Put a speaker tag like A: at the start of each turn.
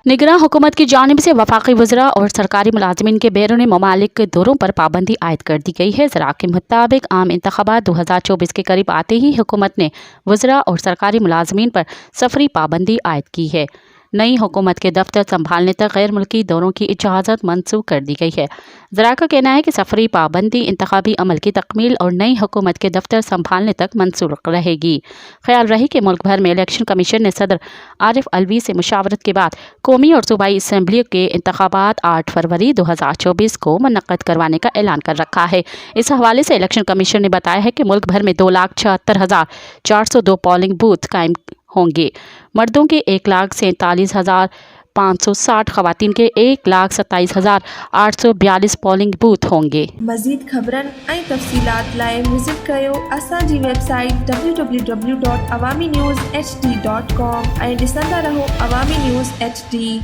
A: निगरां हुकूमत की जानिब से वफाकी वज़रा और सरकारी मुलाजमीन के बैरून ममालिक के दौरों पर पाबंदी आयद कर दी गई है। ज़रा के मुताबिक आम इंतखाबात 2024 के करीब आते ही हुकूमत ने वज़रा और सरकारी मुलाजमीन पर सफरी पाबंदी आयद की है। नई हुकूमत के दफ्तर संभालने तक गैर मुल्की दौरों की इजाज़त मनसूख कर दी गई है। ज़रा का कहना है कि सफरी पाबंदी इंतखाबी अमल की तकमील और नई हुकूमत के दफ्तर संभालने तक मनसूख रहेगी। ख्याल रहे कि मुल्क भर में इलेक्शन कमीशन ने सदर आरिफ अलवी से मुशावरत के बाद कौमी और सूबाई असम्बली के इंतखाबात 8 फरवरी 2024 को मुनक्कद करवाने का ऐलान कर रखा है। इस हवाले से इलेक्शन कमीशन ने बताया है कि मुल्क भर में 2,76,402 पोलिंग बूथ कायम होंगे। मर्दों के 1,47,560, खवातीन के 1,27,842 पोलिंग बूथ होंगे।
B: मज़ीद ख़बरन ऐं तफ़सीलात लाइ विज़िट कयो असांजी वेबसाइट www.awamiNewsHD.com ऐं ॾिसंदा रहो अवामी न्यूज़ HD।